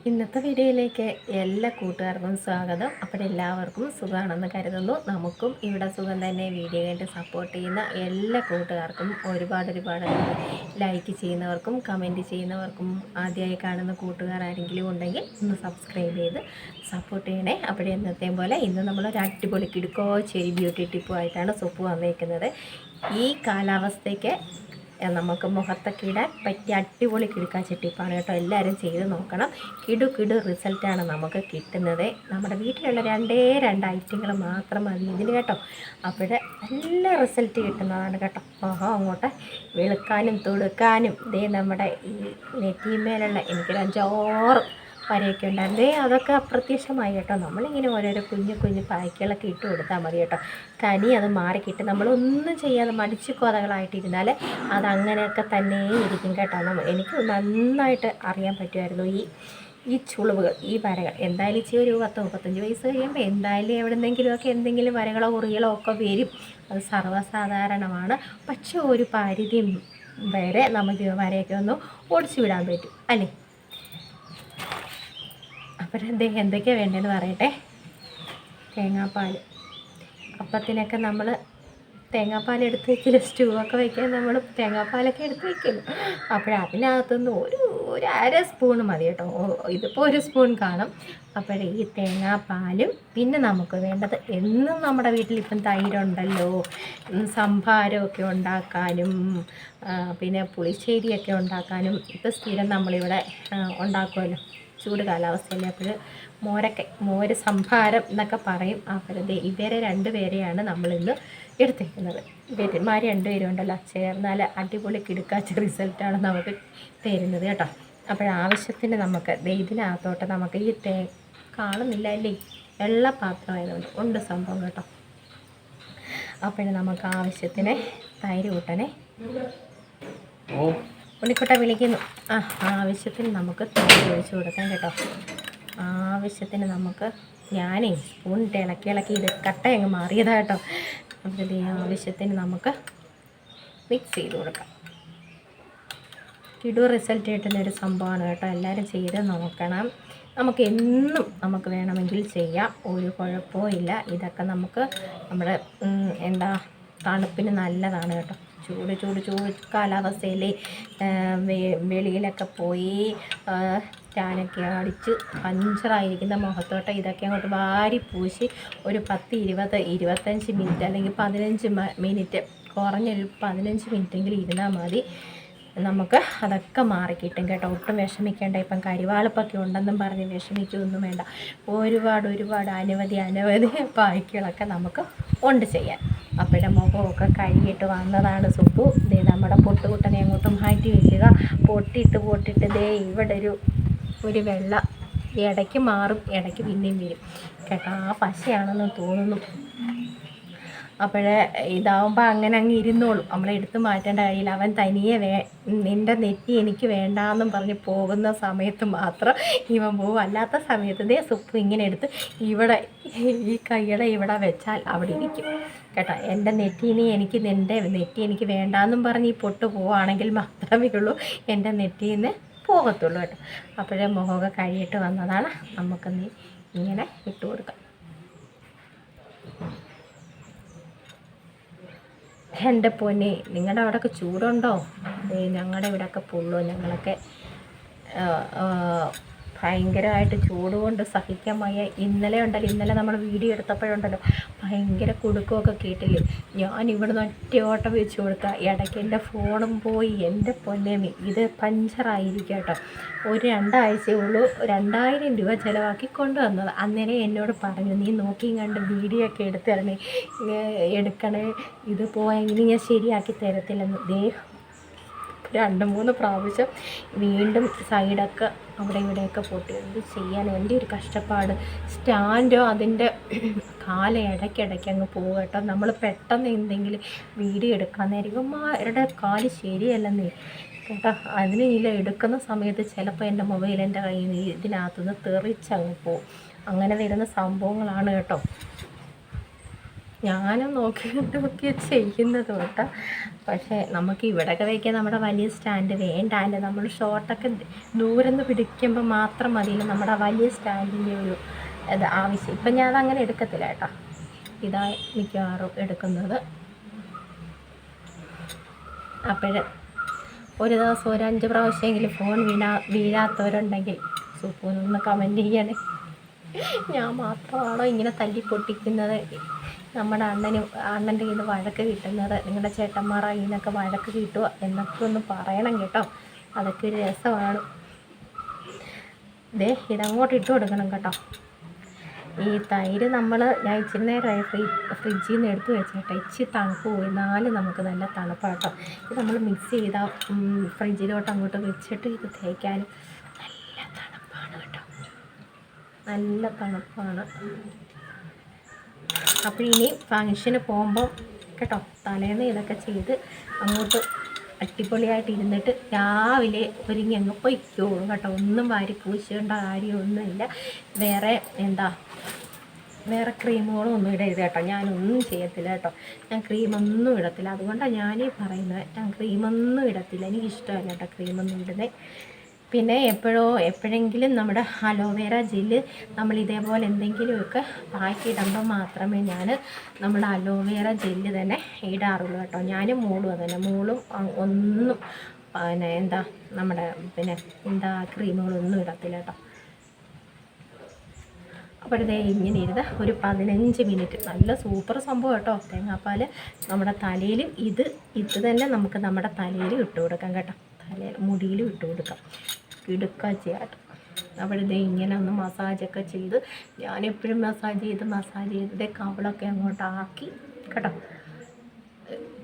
ഇന്നത്തെ വീഡിയോയിലേക്ക് എല്ലാ കൂട്ടുകാർക്കും സ്വാഗതം. അപ്പോൾ എല്ലാവർക്കും സുഖമാണെന്ന് കരുതുന്നു. നമുക്കും ഇവിടെ സുഖം തന്നെ. വീഡിയോ കണ്ട് സപ്പോർട്ട് ചെയ്യുന്ന എല്ലാ കൂട്ടുകാർക്കും ഒരുപാട് ലൈക്ക് ചെയ്യുന്നവർക്കും കമൻറ്റ് ചെയ്യുന്നവർക്കും ആദ്യമായി കാണുന്ന കൂട്ടുകാർ ആരെങ്കിലും ഉണ്ടെങ്കിൽ ഒന്ന് സബ്സ്ക്രൈബ് ചെയ്ത് സപ്പോർട്ട് ചെയ്യണേ. അപ്പോഴേ ഇന്നത്തെയും പോലെ ഇന്ന് നമ്മളൊരു അടിപൊളി കിടുക്കോ ചെരി ബ്യൂട്ടി ടിപ്പുമായിട്ടാണ് സൊപ്പ് വന്നിരിക്കുന്നത്. ഈ കാലാവസ്ഥയ്ക്ക് നമുക്ക് മുഖത്തൊക്കെ ഇടാൻ പറ്റിയ അടിപൊളി കിടുക്കാച്ചി ടിപ്പാണ് കേട്ടോ. എല്ലാവരും ചെയ്ത് നോക്കണം. കിടു റിസൾട്ടാണ് നമുക്ക് കിട്ടുന്നത്. നമ്മുടെ വീട്ടിലുള്ള രണ്ട് ഐറ്റങ്ങൾ മാത്രം മതി ഇതിന് കേട്ടോ. അപ്പോൾ നല്ല റിസൾട്ട് കിട്ടുന്നതാണ് കേട്ടോ. അങ്ങോട്ട് വെളുക്കാനും തുടുക്കാനും ഇതേ നമ്മുടെ ഈ നെറ്റിമേലുള്ള എനിക്കൊരു 5-6 വരെയൊക്കെ ഉണ്ടായിരുന്നേ. അതൊക്കെ അപ്രത്യക്ഷമായി കേട്ടോ. നമ്മളിങ്ങനെ ഓരോരോ കുഞ്ഞു പായ്ക്കുകളൊക്കെ ഇട്ട് കൊടുത്താൽ മതി കേട്ടോ. തനി അത് മാറിക്കിട്ട് നമ്മളൊന്നും ചെയ്യാതെ മടിച്ച് കൊതകളായിട്ടിരുന്നാൽ അതങ്ങനെയൊക്കെ തന്നെ ഇരിക്കും കേട്ടോ. എനിക്ക് നന്നായിട്ട് അറിയാൻ പറ്റുമായിരുന്നു ഈ ചുളിവുകൾ, ഈ വരകൾ. എന്തായാലും ഇച്ചിരി ഒരു 10-35 വയസ്സ് കഴിയുമ്പോൾ എന്തായാലും എവിടെന്നെങ്കിലുമൊക്കെ എന്തെങ്കിലും വരകളോ കുറികളോ ഒക്കെ വരും. അത് സർവ്വസാധാരണമാണ്. പക്ഷെ ഒരു പരിധി വരെ നമുക്ക് വരയൊക്കെ ഒന്ന് ഓടിച്ചു വിടാൻ പറ്റും അല്ലേ. അപ്പോൾ എന്തൊക്കെയാണ് വേണ്ടതെന്ന് പറയട്ടെ. തേങ്ങാപ്പാൽ, അപ്പത്തിനൊക്കെ നമ്മൾ തേങ്ങാപ്പാൽ എടുത്ത് വയ്ക്കില്ല. സ്റ്റൂവൊക്കെ വയ്ക്കാൻ നമ്മൾ തേങ്ങാപ്പാലൊക്കെ എടുത്ത് വയ്ക്കില്ല. അതിനകത്തുനിന്ന് ഒരു 1/2 സ്പൂൺ മതി കേട്ടോ. ഇതിപ്പോൾ 1 സ്പൂൺ കാണും. ഈ തേങ്ങാപ്പാലും പിന്നെ നമുക്ക് വേണ്ടത് എന്നും നമ്മുടെ വീട്ടിലിപ്പം തൈരുണ്ടല്ലോ. സംഭാരമൊക്കെ ഉണ്ടാക്കാനും പിന്നെ പുളിശ്ശേരിയൊക്കെ ഉണ്ടാക്കാനും ഇപ്പം സ്ഥിരം നമ്മളിവിടെ ഉണ്ടാക്കുമല്ലോ. ചൂട് കാലാവസ്ഥയല്ലേ. മോര് സംഭാരം എന്നൊക്കെ പറയും. ഇവരെ 2 പേരെയാണ് നമ്മളിന്ന് എടുത്തേക്കുന്നത്. ഇവന്മാർ 2 പേരും ഉണ്ടല്ലോ ചേർന്നാൽ അടിപൊളി കിടുക്കാച്ച റിസൾട്ടാണ് നമുക്ക് തരുന്നത് കേട്ടോ. ആവശ്യത്തിന് നമുക്ക് ഇതിനകത്തോട്ട് നമുക്ക് ഈ കാണുന്നില്ല അല്ലേ, വെള്ള പാത്രമായതുകൊണ്ട് ഉണ്ട് സംഭവം കേട്ടോ. നമുക്ക് ആവശ്യത്തിന് തൈര് കൂട്ടണേ. ഉണ്ണിക്കുട്ട വിളിക്കുന്നു. ആവശ്യത്തിന് നമുക്ക് തൈര് ഒഴിച്ച് കൊടുക്കാം കേട്ടോ. ആവശ്യത്തിന് നമുക്ക് ഞാനേ സ്പൂണിട്ട് ഇളക്കി ഇത് കട്ട അങ്ങ് മാറിയതാ കേട്ടോ. ആവശ്യത്തിന് നമുക്ക് മിക്സ് ചെയ്ത് കൊടുക്കാം. കിടു റിസൾട്ട് കിട്ടുന്നൊരു സംഭവമാണ് കേട്ടോ. എല്ലാവരും ചെയ്ത് നോക്കണം. നമുക്ക് എന്നും നമുക്ക് വേണമെങ്കിൽ ചെയ്യാം, ഒരു കുഴപ്പവും ഇല്ല. ഇതൊക്കെ നമുക്ക് നമ്മുടെ തണുപ്പിന് നല്ലതാണ് കേട്ടോ. ചൂട് കാലാവസ്ഥയിൽ വെളിയിലൊക്കെ പോയി ടാനൊക്കെ അടിച്ച് പഞ്ചറായിരിക്കുന്ന മുഖത്തോട്ട് ഇതൊക്കെ അങ്ങോട്ട് വാരി പൂശി ഒരു 10-20-25 മിനിറ്റ് അല്ലെങ്കിൽ 15 മിനിറ്റ്, കുറഞ്ഞൊരു 15 മിനിറ്റെങ്കിലും ഇരുന്നാൽ മതി. നമുക്ക് അതൊക്കെ മാറിക്കിട്ടും കേട്ടോ. ഒട്ടും വിഷമിക്കേണ്ട. ഇപ്പം കരിവാളിപ്പൊക്കെ ഉണ്ടെന്നും പറഞ്ഞ് വിഷമിക്കുകയൊന്നും വേണ്ട. ഒരുപാട് അനവധി പായ്ക്കുകളൊക്കെ നമുക്ക് ഉണ്ട് ചെയ്യാൻ. മുഖമൊക്കെ കഴുകിയിട്ട് വന്നതാണ് സുപ്പു. നമ്മുടെ പൊട്ടുകുട്ടനെ അങ്ങോട്ട് മാറ്റി വെക്കുക. പൊട്ടിയിട്ട് ഇവിടെ ഒരു വെള്ള ഇടയ്ക്ക് മാറും, ഇടയ്ക്ക് പിന്നെയും വരും കേട്ടോ. പശയാണെന്ന് തോന്നുന്നു. ഇതാവുമ്പോൾ അങ്ങനെ അങ്ങ് ഇരുന്നോളും. നമ്മളെടുത്ത് മാറ്റേണ്ട കാര്യമില്ല. അവൻ തനിയെ നിൻ്റെ നെറ്റി എനിക്ക് വേണ്ടാന്നും പറഞ്ഞ് പോകുന്ന സമയത്ത് മാത്രം ഇവൻ പോകും. അല്ലാത്ത സമയത്ത് സുപ്പ് ഇങ്ങനെ എടുത്ത് ഇവിടെ ഈ കൈയുടെ ഇവിടെ വെച്ചാൽ അവിടെ ഇരിക്കും കേട്ടോ. എൻ്റെ നിൻ്റെ നെറ്റി എനിക്ക് വേണ്ടാന്നും പറഞ്ഞ് ഈ പൊട്ട് പോവുകയാണെങ്കിൽ മാത്രമേ ഉള്ളൂ എൻ്റെ നെറ്റിയിൽ നിന്ന് പോകത്തുള്ളൂ കേട്ടോ. മുഖമൊക്കെ കഴുകിയിട്ട് വന്നതാണ്. നമുക്ക് ഇങ്ങനെ ഇട്ട് കൊടുക്കാം. എൻ്റെ പൊന്നെ, നിങ്ങളുടെ അവിടെയൊക്കെ ചൂടുണ്ടോ? ഞങ്ങളുടെ ഇവിടെയൊക്കെ പൊള്ളോ. ഞങ്ങളൊക്കെ ഭയങ്കരമായിട്ട് ചൂട് കൊണ്ട് സഹിക്കാൻ വയ്യ. ഇന്നലെ നമ്മൾ വീഡിയോ എടുത്തപ്പോഴുണ്ടല്ലോ ഭയങ്കര കുടുക്കമൊക്കെ കേട്ടില്ലേ. ഞാൻ ഇവിടുന്ന് ഒറ്റ ഓട്ടം വെച്ച് കൊടുക്കുക. ഇടയ്ക്ക് എൻ്റെ ഫോണും പോയി. എൻ്റെ പൊന്നേമി ഇത് പഞ്ചറായിരിക്കും കേട്ടോ. ഒരു 2 ആഴ്ചയുള്ളൂ 2000 രൂപ ചിലവാക്കി കൊണ്ടുവന്നത്. അന്നേരം എന്നോട് പറഞ്ഞു, നീ നോക്കിയും കണ്ട് വീഡിയോ ഒക്കെ എടുക്കണേ, ഇത് പോയെങ്കിൽ ഞാൻ ശരിയാക്കി തരത്തില്ലെന്ന്. 2-3 പ്രാവശ്യം വീണ്ടും സൈഡൊക്കെ അവിടെ ഇവിടെയൊക്കെ പൊട്ടി. എന്ത് ചെയ്യാൻ, എൻ്റെ ഒരു കഷ്ടപ്പാട്. സ്റ്റാൻഡോ അതിൻ്റെ ഇടയ്ക്കിടയ്ക്ക് അങ്ങ് പോകും കേട്ടോ. നമ്മൾ പെട്ടെന്ന് എന്തെങ്കിലും വീഡിയോ എടുക്കാൻ നേരം ഇവന്മാരുടെ കാല് ശരിയല്ലെന്നേ കേട്ടോ. എടുക്കുന്ന സമയത്ത് ചിലപ്പോൾ എൻ്റെ മൊബൈൽ എൻ്റെ കയ്യിൽ നിന്ന് ഇതിനകത്തുനിന്ന് തെറിച്ചങ്ങ് പോകും. അങ്ങനെ വരുന്ന സംഭവങ്ങളാണ് കേട്ടോ. ഞാനും നോക്കിയ ചെയ്യുന്നത് കേട്ടോ. പക്ഷേ നമുക്ക് ഇവിടെയൊക്കെ വയ്ക്കാൻ നമ്മുടെ വലിയ സ്റ്റാൻഡ് വേണ്ടാല്ലേ. നമ്മൾ ഷോർട്ടൊക്കെ ദൂരെന്ന് പിടിക്കുമ്പോൾ മാത്രം മതിയല്ലോ നമ്മുടെ വലിയ സ്റ്റാൻഡിൻ്റെ ഒരു ഇത് ആവശ്യം. ഇപ്പം ഞാൻ അതങ്ങനെ എടുക്കത്തില്ല കേട്ടോ. ഇതാ മിക്കവാറും എടുക്കുന്നത്. അപ്പോൾ ഒരു ദിവസം ഒരു 5 പ്രാവശ്യമെങ്കിലും ഫോൺ വീഴാത്തവരുണ്ടെങ്കിൽ സൂപ്പൂനൊന്ന് കമൻറ്റ് ചെയ്യണേ. ഞാൻ മാത്രമാണോ ഇങ്ങനെ തല്ലി പൊട്ടിക്കുന്നത്? നമ്മുടെ അണ്ണൻ്റെ കയ്യിൽ നിന്ന് വഴക്ക് കിട്ടുന്നത്, നിങ്ങളുടെ ചേട്ടന്മാർ അതിനൊക്കെ വഴക്ക് കിട്ടുക എന്നൊക്കെ ഒന്ന് പറയണം കേട്ടോ. അതൊക്കെ ഒരു രസമാണ്. ഇതങ്ങോട്ട് ഇട്ട് കൊടുക്കണം കേട്ടോ. ഈ തൈര് ഞാൻ ഇച്ചിരി നേരമായി ഫ്രിഡ്ജിൽ നിന്ന് എടുത്ത് വെച്ചേട്ടെ. ഇച്ചിരി തണുപ്പ് പോയി, നമുക്ക് നല്ല തണുപ്പാണ് കേട്ടോ. ഇത് നമ്മൾ മിക്സ് ചെയ്താൽ ഫ്രിഡ്ജിലോട്ട് അങ്ങോട്ട് വെച്ചിട്ട് ഇത് തേക്കാനും നല്ല തണുപ്പാണ് കേട്ടോ. നല്ല തണുപ്പാണ്. അപ്പോൾ ഇനി ഫങ്ഷന് പോകുമ്പോൾ കേട്ടോ തലേന്ന് ഇതൊക്കെ ചെയ്ത് അങ്ങോട്ട് അടിപൊളിയായിട്ട് ഇരുന്നിട്ട് രാവിലെ ഒരുങ്ങി അങ്ങ് പൊയ്ക്കോളും കേട്ടോ. ഒന്നും വാരി പൂശേണ്ട കാര്യമൊന്നുമില്ല. വേറെ ക്രീമുകളും ഒന്നും ഇടരുത് കേട്ടോ. ഞാനൊന്നും ചെയ്യത്തില്ല കേട്ടോ. ഞാൻ ക്രീമൊന്നും ഇടത്തില്ല. അതുകൊണ്ടാണ് ഞാനീ പറയുന്നത്, ഞാൻ ക്രീമൊന്നും ഇടത്തില്ല. എനിക്കിഷ്ടമല്ല കേട്ടോ ക്രീമൊന്നും ഇടുന്നത്. പിന്നെ എപ്പോഴെങ്കിലും നമ്മുടെ അലോവേര ജെല്ല് നമ്മൾ ഇതേപോലെ എന്തെങ്കിലുമൊക്കെ പാക്കിടുമ്പോൾ മാത്രമേ ഞാൻ നമ്മുടെ അലോവേര ജെല്ല് തന്നെ ഇടാറുള്ളൂ കേട്ടോ. ഞാനും മോളും അതന്നെ. മോളും ഒന്നും നമ്മുടെ ക്രീമുകളൊന്നും ഇടത്തില്ല കേട്ടോ. അപ്പോഴത്തേ ഇങ്ങനെ ഇരുന്ന് ഒരു 15 മിനിറ്റ് നല്ല സൂപ്പർ സംഭവം കേട്ടോ. തേങ്ങാപ്പാൽ നമ്മുടെ തലയിൽ ഇത് തന്നെ നമുക്ക് നമ്മുടെ തലയിൽ ഇട്ട് കൊടുക്കാം കേട്ടോ. മുടിയിലും ഇട്ട് കൊടുക്കാം, ഇടുക്കുക ചെയ്യാം കേട്ടോ. അപ്പോഴത്തേ ഇങ്ങനെ ഒന്ന് മസാജൊക്കെ ചെയ്ത്, ഞാനെപ്പോഴും മസാജ് ചെയ്ത് കവളൊക്കെ അങ്ങോട്ടാക്കി കേട്ടോ.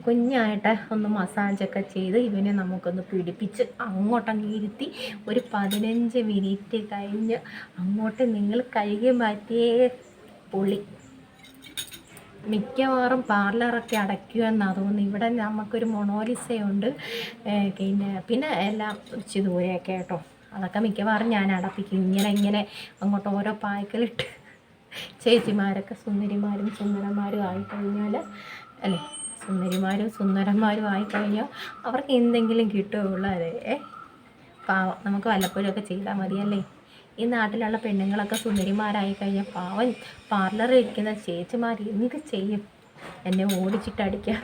കുഞ്ഞായിട്ട് ഒന്ന് മസാജൊക്കെ ചെയ്ത് ഇവനെ നമുക്കൊന്ന് പിടിപ്പിച്ച് അങ്ങോട്ടങ്ങ് ഇരുത്തി ഒരു 15 മിനിറ്റ് കഴിഞ്ഞ് അങ്ങോട്ട് നിങ്ങൾ കഴുകി മാറ്റിയേ പൊളി. മിക്കവാറും പാർലറൊക്കെ അടയ്ക്കുമെന്നാണ് തോന്നുന്നു. ഇവിടെ നമുക്കൊരു മൊണോലിസയുണ്ട്, പിന്നെ എല്ലാം ഇച്ചിരി ദൂരെയൊക്കെ കേട്ടോ. അതൊക്കെ മിക്കവാറും ഞാൻ അടപ്പിക്കും. ഇങ്ങനെ അങ്ങോട്ട് ഓരോ പായ്ക്കലിട്ട് ചേച്ചിമാരൊക്കെ സുന്ദരന്മാരും ആയിക്കഴിഞ്ഞാൽ അല്ലേ, സുന്ദരന്മാരും ആയിക്കഴിഞ്ഞാൽ അവർക്ക് എന്തെങ്കിലും കിട്ടുകയുള്ളൂ. പാവം നമുക്ക് വല്ലപ്പോഴുമൊക്കെ ചെയ്താൽ മതിയല്ലേ. ഈ നാട്ടിലുള്ള പെണ്ണുങ്ങളൊക്കെ സുന്ദരിമാരായി കഴിഞ്ഞാൽ പാവം പാർലറിൽ ഇരിക്കുന്ന ചേച്ചിമാർ എന്ത് ചെയ്യും? എന്നെ ഓടിച്ചിട്ടടിക്കാം.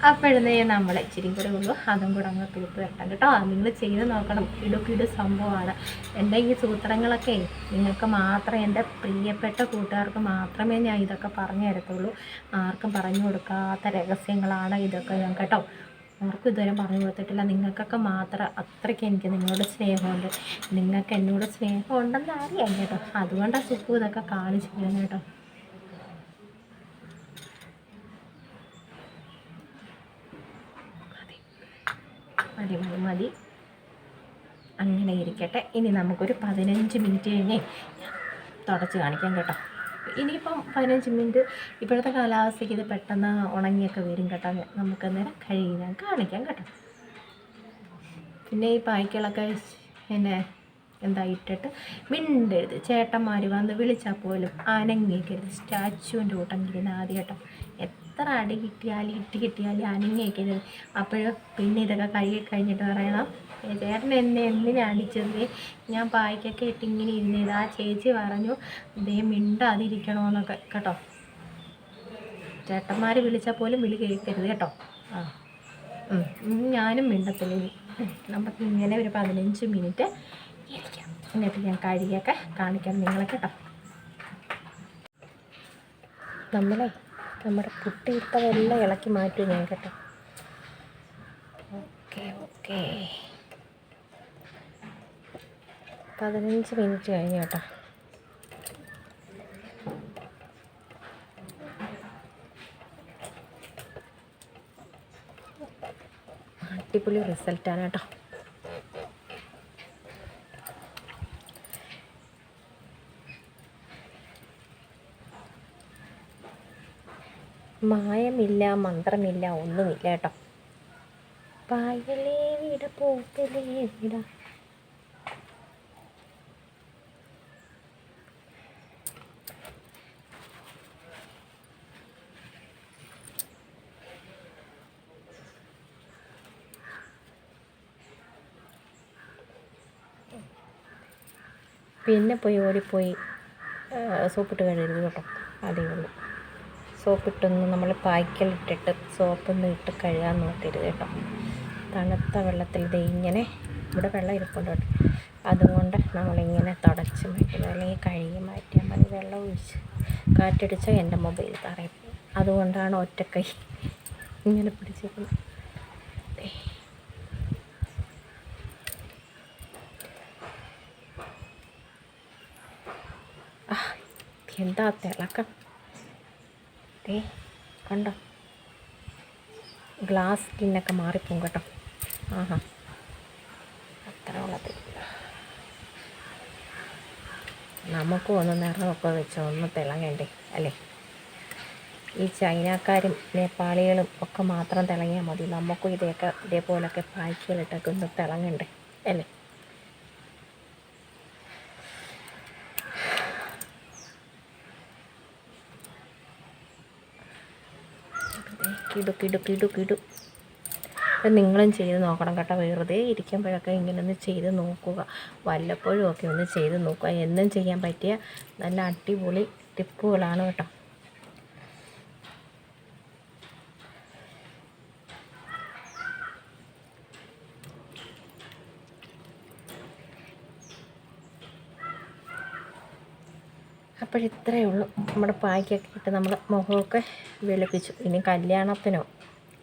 അപ്പോഴേ നമ്മൾ ഇച്ചിരി കൂടെ ഉള്ളൂ, അതും കൂടെ അങ്ങ് തൂത്ത് വെട്ടാം കേട്ടോ. നിങ്ങൾ ചെയ്ത് നോക്കണം, കിടു സംഭവമാണ്. എൻ്റെ ഈ സൂത്രങ്ങളൊക്കെ നിങ്ങൾക്ക് മാത്രമേ, എൻ്റെ പ്രിയപ്പെട്ട കൂട്ടുകാർക്ക് മാത്രമേ ഞാൻ ഇതൊക്കെ പറഞ്ഞു തരത്തുള്ളൂ. ആർക്കും പറഞ്ഞു കൊടുക്കാത്ത രഹസ്യങ്ങളാണ് ഇതൊക്കെ ഞാൻ കേട്ടോ. ആർക്കും ഇതുവരെ പറഞ്ഞു കൊടുത്തിട്ടില്ല. നിങ്ങൾക്കൊക്കെ മാത്രം അത്രയ്ക്ക് എനിക്ക് നിങ്ങളോട് സ്നേഹമുണ്ട്. നിങ്ങൾക്ക് എന്നോട് സ്നേഹം ഉണ്ടെന്ന് അറിയാം കേട്ടോ. അതുകൊണ്ടാണ് സുപ്പു ഇതൊക്കെ കാണിച്ചിരുന്നത് കേട്ടോ. മതി അങ്ങനെ ഇരിക്കട്ടെ. ഇനി നമുക്കൊരു 15 മിനിറ്റ് കഴിഞ്ഞ് തുടച്ച് കാണിക്കാം കേട്ടോ. ഇനിയിപ്പം 15 മിനിറ്റ് ഇപ്പോഴത്തെ കാലാവസ്ഥയ്ക്ക് ഇത് പെട്ടെന്ന് ഉണങ്ങിയൊക്കെ വരും കേട്ടോ. നമുക്കന്നേരം കഴുകി ഞാൻ കാണിക്കാം കേട്ടോ. പിന്നെ ഈ പായ്ക്കളൊക്കെ ഇട്ടിട്ട് മിണ്ടരുത്. ചേട്ടന്മാർ വന്ന് വിളിച്ചാൽ പോലും അനങ്ങിക്കരുത്. സ്റ്റാച്ചുവിൻ്റെ കൂട്ടം ആദ്യം കേട്ടോ. എത്ര അടി കിട്ടിയാലും അനങ്ങിക്കരുത്. അപ്പോൾ പിന്നെ ഇതൊക്കെ കഴുകി കഴിഞ്ഞിട്ട് പറയണം, ചേട്ടൻ എന്നെ എന്തിനാ അടിച്ചത്? ഞാൻ പായ്ക്കൊക്കെ ഇട്ട് ഇങ്ങനെ ഇരുന്നത്. ആ ചേച്ചി പറഞ്ഞു മിണ്ടാതിരിക്കണമെന്നൊക്കെ കേട്ടോ. ചേട്ടന്മാർ വിളിച്ചാൽ പോലും വിളി കേൾക്കരുത് കേട്ടോ. ഞാനും മിണ്ടത്തില്ല. നമുക്ക് ഇങ്ങനെ ഒരു 15 മിനിറ്റ് ഇരിക്കാം. എന്നിട്ട് ഞാൻ കഴുകിയൊക്കെ കാണിക്കാം നിങ്ങളെ കേട്ടോ. നമ്മുടെ പുട്ടിയിട്ടതെല്ലാം ഇളക്കി മാറ്റും ഞാൻ കേട്ടോ. ഓക്കെ 15 മിനിറ്റ് കഴിഞ്ഞു കേട്ടോ. അടിപൊളി റിസൾട്ടാണ് കേട്ടോ. മായമില്ല, മന്ത്രമില്ല, ഒന്നുമില്ല കേട്ടോ. പായലേ വിട പോത്തലേ വിട. പിന്നെ ഓടിപ്പോയി സോപ്പിട്ട് കഴുകരുത് കേട്ടോ. അതേ ഉള്ളൂ. സോപ്പിട്ടൊന്നും നമ്മൾ പായ്ക്കലിട്ടിട്ട് സോപ്പൊന്നും ഇട്ട് കഴുകാൻ നോക്കരുത് കേട്ടോ. തണുത്ത വെള്ളത്തിൽ ഇങ്ങനെ ഇവിടെ വെള്ളം ഇരിപ്പുണ്ട് കേട്ടോ. അതുകൊണ്ട് നമ്മളിങ്ങനെ തുടച്ച് മാറ്റുക, അല്ലെങ്കിൽ കഴുകി മാറ്റിയാൽ മതി. വെള്ളം ഒഴിച്ച് കാറ്റടിച്ചാൽ എൻ്റെ മൊബൈൽ തറയും. അതുകൊണ്ടാണ് ഒറ്റക്കൈ ഇങ്ങനെ പിടിച്ചിരിക്കുന്നത്. എന്താ തിളക്കം കണ്ടോ. ഗ്ലാസ് സ്കിന്നൊക്കെ മാറിപ്പോകും കേട്ടോ. ആഹാ, അത്ര ഉള്ളത്. നമുക്കും ഒന്ന് നിറമൊക്കെ വെച്ച് ഒന്ന് തിളങ്ങണ്ടേ അല്ലേ? ഈ ചൈനക്കാരും നേപ്പാളികളും ഒക്കെ മാത്രം തിളങ്ങിയാൽ മതി. നമുക്കും ഇതേപോലൊക്കെ പായ്ക്കലിട്ടൊക്കെ ഒന്ന് തിളങ്ങണ്ടേ അല്ലേ? കിടു. അപ്പം നിങ്ങളും ചെയ്ത് നോക്കണം കേട്ടോ. വെറുതെ ഇരിക്കുമ്പോഴൊക്കെ ഇങ്ങനെ ഒന്ന് ചെയ്ത് നോക്കുക. വല്ലപ്പോഴും ഒക്കെ ഒന്ന് ചെയ്ത് നോക്കുക. എന്നും ചെയ്യാൻ പറ്റിയ നല്ല അടിപൊളി ടിപ്പുകളാണ് കേട്ടോ. അപ്പോഴിത്രയേ ഉള്ളൂ. നമ്മുടെ പായ്ക്കൊക്കെ ഇട്ട് നമ്മൾ മുഖമൊക്കെ വെളുപ്പിച്ചു. ഇനി കല്യാണത്തിനോ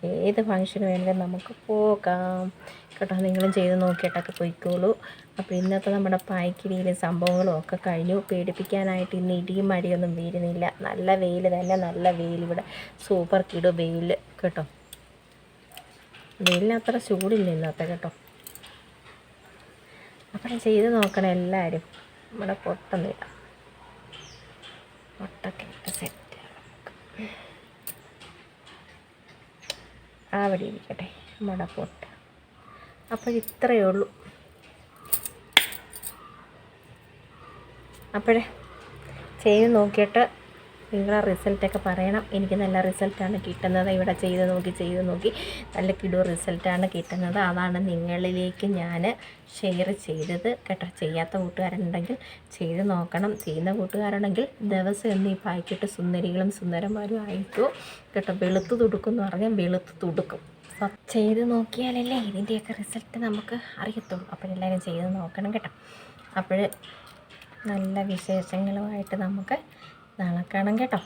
ഏത് ഫംഗ്ഷന് വേണമെങ്കിലും നമുക്ക് പോകാം കേട്ടോ. നിങ്ങളും ചെയ്ത് നോക്കിയിട്ടൊക്കെ പോയിക്കോളൂ. അപ്പോൾ ഇന്നത്തെ നമ്മുടെ പായ്ക്കിടിയിലും സംഭവങ്ങളും ഒക്കെ കഴിഞ്ഞു. പേടിപ്പിക്കാനായിട്ട് ഇന്ന് ഇടിയും മടിയൊന്നും വീഴുന്നില്ല. നല്ല വെയിൽ തന്നെ, നല്ല വെയിൽ. ഇവിടെ സൂപ്പർ കിടു വെയിൽ കേട്ടോ. വെയിലിന് അത്ര ചൂടില്ല ഇന്നത്തെ കേട്ടോ. അപ്പം ചെയ്ത് നോക്കണം എല്ലാവരും. നമ്മുടെ പൊട്ടൊന്നുമില്ല. പൊട്ടൊക്കെ സെറ്റ് അവിടെ ഇരിക്കട്ടെ നമ്മുടെ പൊട്ട്. അപ്പോൾ ഇത്രയേ ഉള്ളൂ. അപ്പോഴേ ചെയ്ത് നോക്കിയിട്ട് നിങ്ങളുടെ റിസൾട്ടൊക്കെ പറയണം. എനിക്ക് നല്ല റിസൾട്ടാണ് കിട്ടുന്നത്. ഇവിടെ ചെയ്ത് നോക്കി നല്ല കിടു റിസൾട്ടാണ് കിട്ടുന്നത്. അതാണ് നിങ്ങളിലേക്ക് ഞാൻ ഷെയർ ചെയ്തത് കേട്ടോ. ചെയ്യാത്ത കൂട്ടുകാരുണ്ടെങ്കിൽ ചെയ്ത് നോക്കണം. ചെയ്യുന്ന കൂട്ടുകാരുണ്ടെങ്കിൽ ദിവസം എന്ന് ഈ പായ്ക്കിട്ട് സുന്ദരികളും സുന്ദരന്മാരും ആയിരിക്കും കേട്ടോ. വെളുത്ത് തുടുക്കും എന്ന് പറഞ്ഞാൽ വെളുത്ത് തുടുക്കും. ചെയ്ത് നോക്കിയാലല്ലേ ഇതിൻ്റെയൊക്കെ റിസൾട്ട് നമുക്ക് അറിയത്തുള്ളൂ. അപ്പോഴെല്ലാവരും ചെയ്ത് നോക്കണം കേട്ടോ. അപ്പോൾ നല്ല വിശേഷങ്ങളുമായിട്ട് നമുക്ക് നാളെ കാണാം കേട്ടോ.